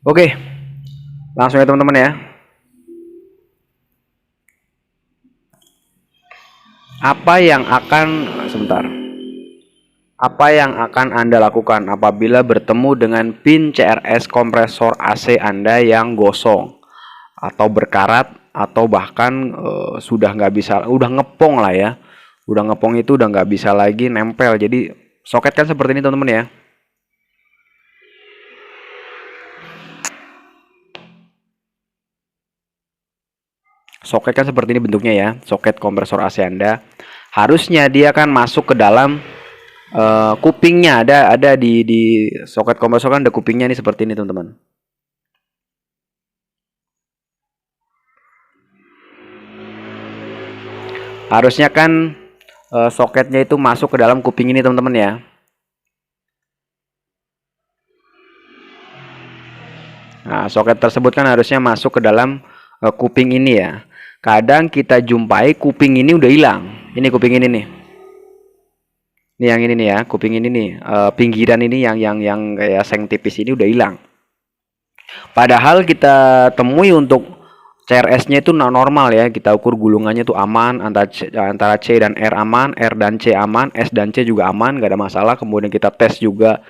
Oke, langsung ya teman-teman ya. Apa yang akan sebentar. Apa yang akan Anda lakukan apabila bertemu dengan pin CRS kompresor AC Anda yang gosong atau berkarat atau bahkan sudah nggak bisa, udah ngepong lah ya. Udah ngepong itu udah nggak bisa lagi nempel. Jadi soket kan seperti ini teman-teman ya. Soket kan seperti ini bentuknya ya, soket kompresor AC Anda. Harusnya dia kan masuk ke dalam kupingnya, ada di soket kompresor kan ada kupingnya nih seperti ini teman-teman. Harusnya kan soketnya itu masuk ke dalam kuping ini teman-teman ya. Nah, soket tersebut kan harusnya masuk ke dalam kuping ini ya. Kadang kita jumpai kuping ini udah hilang. Ini kuping ini nih. Ini yang ini nih ya, kuping ini nih, pinggiran ini yang kayak seng tipis ini udah hilang. Padahal kita temui untuk CRS-nya itu normal ya, kita ukur gulungannya tuh aman, antara C dan R aman, R dan C aman, S dan C juga aman, gak ada masalah. Kemudian kita tes juga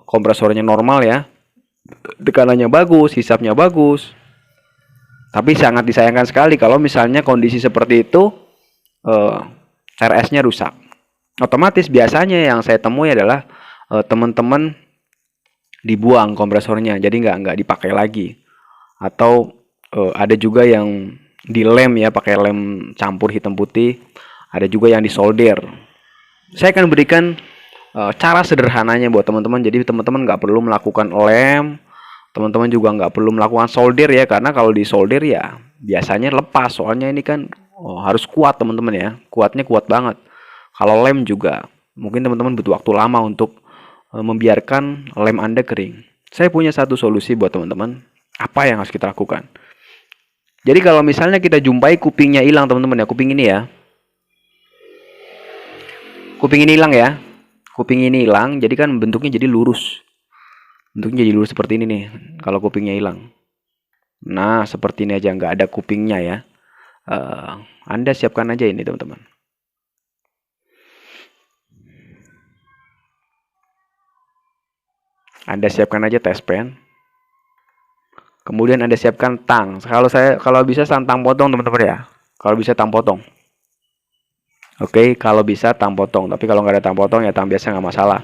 kompresornya normal ya, tekanannya bagus, hisapnya bagus. Tapi sangat disayangkan sekali kalau misalnya kondisi seperti itu CRS-nya rusak. Otomatis biasanya yang saya temui adalah teman-teman dibuang kompresornya, jadi nggak dipakai lagi. Atau ada juga yang dilem ya, pakai lem campur hitam putih. Ada juga yang disolder. Saya akan berikan cara sederhananya buat teman-teman. Jadi teman-teman nggak perlu melakukan lem, teman-teman juga nggak perlu melakukan solder ya, karena kalau di solder ya biasanya lepas. Soalnya ini kan harus kuat teman-teman ya, kuatnya kuat banget. Kalau lem juga mungkin teman-teman butuh waktu lama untuk membiarkan lem Anda kering. Saya punya satu solusi buat teman-teman. Apa yang harus kita lakukan? Jadi kalau misalnya kita jumpai kupingnya hilang teman-teman ya, kuping ini ya. Kuping ini hilang ya. Kuping ini hilang, jadi kan bentuknya jadi lurus. Bentuknya jadi lurus seperti ini nih, kalau kupingnya hilang. Nah, seperti ini aja, nggak ada kupingnya ya. Anda siapkan aja ini teman-teman. Anda siapkan aja test pen. Kemudian Anda siapkan tang. Kalau bisa tang potong teman-teman ya. Kalau bisa tang potong. Oke, kalau bisa tang potong. Tapi kalau nggak ada tang potong ya tang biasa nggak masalah.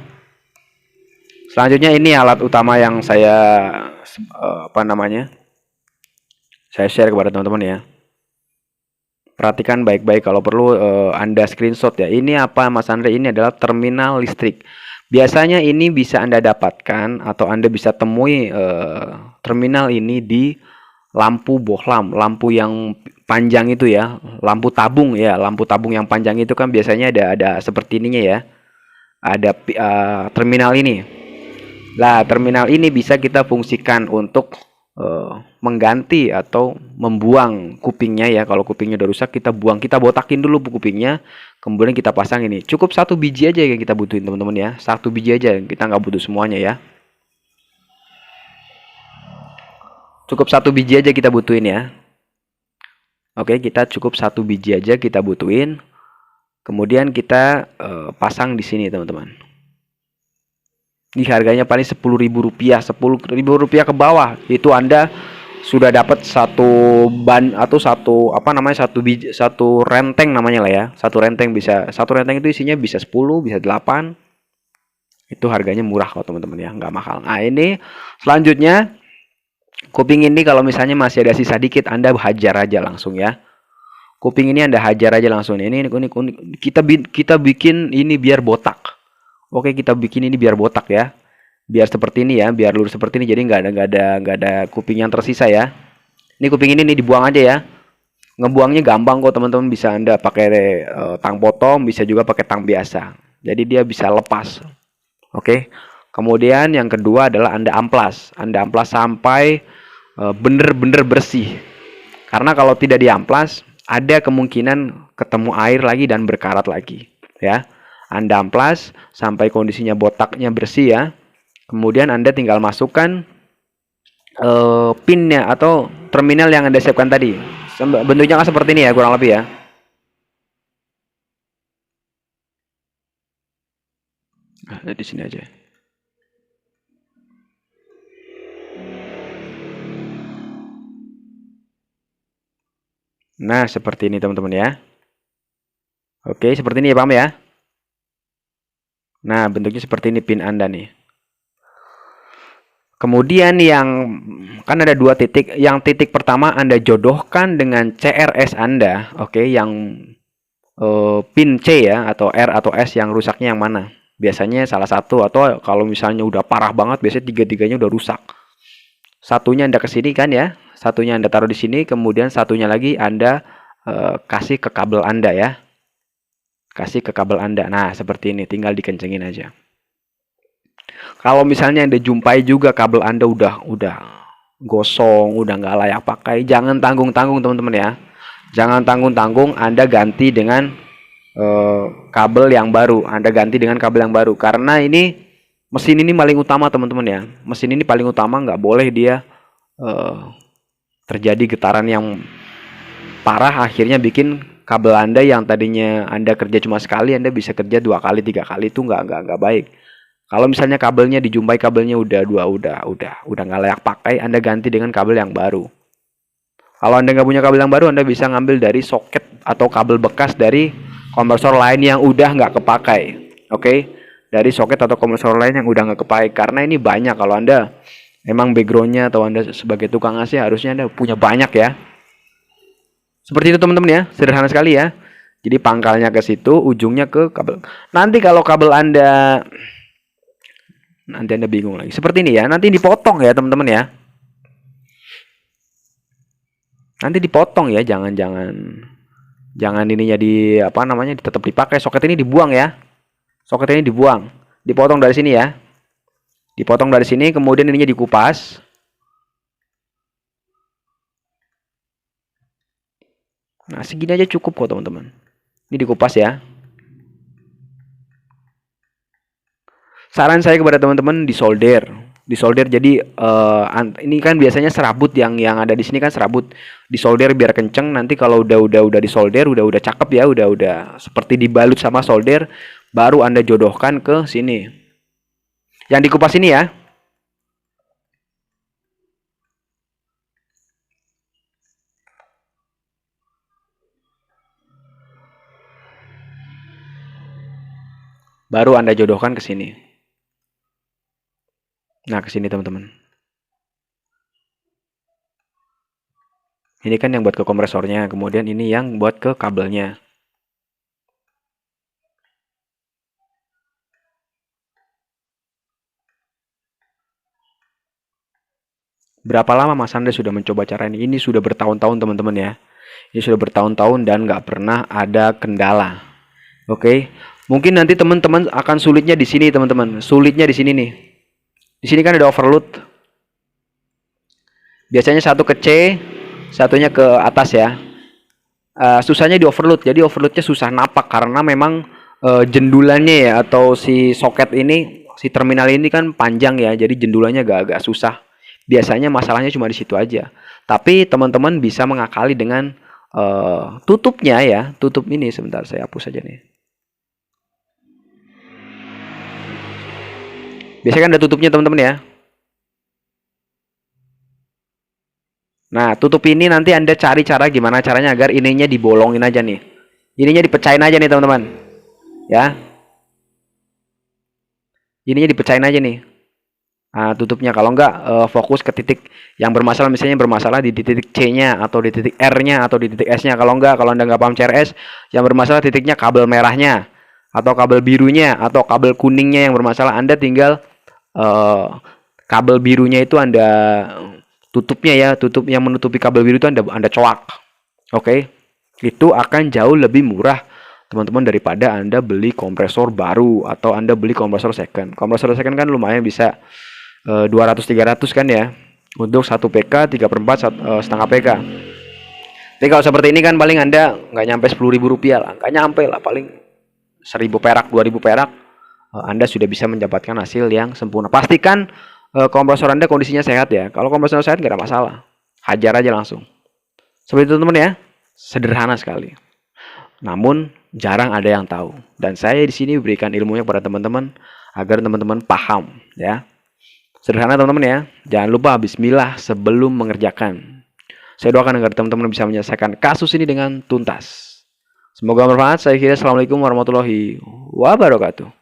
Selanjutnya ini alat utama yang saya saya share kepada teman-teman ya. Perhatikan baik-baik, kalau perlu Anda screenshot ya. Ini apa Mas Andre? Ini adalah terminal listrik. Biasanya ini bisa Anda dapatkan atau Anda bisa temui terminal ini di lampu bohlam, lampu yang panjang itu ya, lampu tabung ya, lampu tabung yang panjang itu kan biasanya ada seperti ininya ya. Ada terminal ini. Nah, terminal ini bisa kita fungsikan untuk mengganti atau membuang kupingnya ya. Kalau kupingnya udah rusak kita buang, kita botakin dulu kupingnya, kemudian kita pasang ini. Cukup satu biji aja yang kita butuhin teman-teman ya, satu biji aja, kita nggak butuh semuanya ya. Cukup satu biji aja kita butuhin ya. Oke, kita cukup satu biji aja kita butuhin. Kemudian kita pasang di sini teman-teman. Ini harganya paling Rp10.000, Rp10.000 ke bawah. Itu Anda sudah dapat satu ban atau satu renteng namanya lah ya. Satu renteng itu isinya bisa 10, bisa 8. Itu harganya murah kok teman-teman ya, nggak mahal. Nah, ini selanjutnya kuping ini kalau misalnya masih ada sisa dikit Anda hajar aja langsung ya. Kuping ini Anda hajar aja langsung. Ini kita bikin ini biar botak. Oke, kita bikin ini biar botak ya. Biar seperti ini ya, biar lurus seperti ini. Jadi nggak ada kuping yang tersisa ya. Ini kuping ini nih dibuang aja ya. Ngebuangnya gampang kok teman-teman, bisa Anda pakai tang potong, bisa juga pakai tang biasa. Jadi dia bisa lepas. Oke. Kemudian yang kedua adalah Anda amplas. Anda amplas sampai bener-bener bersih. Karena kalau tidak diamplas, ada kemungkinan ketemu air lagi dan berkarat lagi ya. Anda amplas sampai kondisinya botaknya bersih ya. Kemudian Anda tinggal masukkan pinnya atau terminal yang Anda siapkan tadi. Bentuknya kan seperti ini ya, kurang lebih ya. Nah, di sini aja. Nah, seperti ini teman-teman ya. Oke, seperti ini ya, paham ya? Nah, bentuknya seperti ini pin Anda nih. Kemudian yang kan ada dua titik. Yang titik pertama Anda jodohkan dengan CRS Anda, oke, yang pin C ya, atau R atau S yang rusaknya yang mana? Biasanya salah satu, atau kalau misalnya udah parah banget, biasanya tiga-tiganya udah rusak. Satunya Anda ke sini kan ya, satunya Anda taruh di sini, kemudian satunya lagi Anda kasih ke kabel Anda ya. Kasih ke kabel Anda. Nah, seperti ini, tinggal dikencengin aja. Kalau misalnya Anda jumpai juga kabel Anda udah gosong, udah nggak layak pakai, jangan tanggung-tanggung teman-teman ya. Jangan tanggung-tanggung, Anda ganti dengan kabel yang baru. Anda ganti dengan kabel yang baru. Karena ini, mesin ini paling utama teman-teman ya. Mesin ini paling utama, nggak boleh dia terjadi getaran yang parah, akhirnya bikin kabel Anda yang tadinya Anda kerja cuma sekali, Anda bisa kerja 2 kali, 3 kali. Itu nggak baik. Kalau misalnya kabelnya dijumpai kabelnya udah nggak layak pakai, Anda ganti dengan kabel yang baru. Kalau Anda nggak punya kabel yang baru, Anda bisa ngambil dari soket atau kabel bekas dari kompresor lain yang udah nggak kepakai. Oke? Dari soket atau kompresor lain yang udah nggak kepakai. Karena ini banyak, kalau Anda memang backgroundnya atau Anda sebagai tukang AC harusnya Anda punya banyak ya. Seperti itu teman-teman ya, sederhana sekali ya. Jadi pangkalnya ke situ, ujungnya ke kabel. Nanti kalau kabel Anda bingung lagi. Seperti ini ya, nanti dipotong ya teman-teman ya. Nanti dipotong ya, jangan ininya tetap dipakai. Soket ini dibuang ya. Soket ini dibuang. Dipotong dari sini ya. Dipotong dari sini, kemudian ininya dikupas. Nah, segini aja cukup kok teman-teman. Ini dikupas ya. Saran saya kepada teman-teman, disolder. Jadi ini kan biasanya serabut yang ada di sini kan serabut. Disolder biar kenceng. Nanti kalau udah disolder, udah cakep ya, udah seperti dibalut sama solder, baru Anda jodohkan ke sini. Yang dikupas ini ya. Baru Anda jodohkan ke sini. Nah, ke sini teman-teman. Ini kan yang buat ke kompresornya, kemudian ini yang buat ke kabelnya. Berapa lama Mas Anda sudah mencoba cara ini? Ini sudah bertahun-tahun teman-teman ya. Ini sudah bertahun-tahun dan nggak pernah ada kendala. Oke, mungkin nanti teman-teman akan sulitnya di sini teman-teman. Sulitnya di sini nih. Di sini kan ada overload. Biasanya satu ke C, satunya ke atas ya. Susahnya di overload. Jadi overloadnya susah napak karena memang jendulannya ya, atau si soket ini, si terminal ini kan panjang ya. Jadi jendulannya agak susah. Biasanya masalahnya cuma di situ aja. Tapi teman-teman bisa mengakali dengan tutupnya ya. Tutup ini sebentar saya hapus aja nih. Biasanya kan ada tutupnya teman-teman ya. Nah, tutup ini nanti Anda cari cara gimana caranya agar ininya dibolongin aja nih. Ininya dipecahin aja nih teman-teman. Ya. Ininya dipecahin aja nih. Nah, tutupnya, kalau enggak fokus ke titik yang bermasalah, misalnya bermasalah di titik C-nya atau di titik R-nya atau di titik S-nya. Kalau Anda nggak paham CRS, yang bermasalah titiknya kabel merahnya atau kabel birunya atau kabel kuningnya yang bermasalah, Anda tinggal kabel birunya itu Anda tutupnya ya, tutup yang menutupi kabel biru itu Anda coak. Oke. Itu akan jauh lebih murah teman-teman daripada Anda beli kompresor baru atau Anda beli kompresor second. Kompresor second kan lumayan bisa 200-300 kan ya, untuk 1 PK 3/4 setengah PK. Tapi kalau seperti ini kan paling Anda nggak nyampe 10.000 rupiah lah, nggak nyampe lah, paling 1.000 perak 2.000 perak Anda sudah bisa mendapatkan hasil yang sempurna. Pastikan kompresor Anda kondisinya sehat ya. Kalau kompresor sehat nggak ada masalah. Hajar aja langsung. Seperti itu teman-teman ya. Sederhana sekali. Namun jarang ada yang tahu. Dan saya di sini berikan ilmunya kepada teman-teman agar teman-teman paham ya. Sederhana teman-teman ya. Jangan lupa bismillah sebelum mengerjakan. Saya doakan agar teman-teman bisa menyelesaikan kasus ini dengan tuntas. Semoga bermanfaat. Saya kira assalamualaikum warahmatullahi wabarakatuh.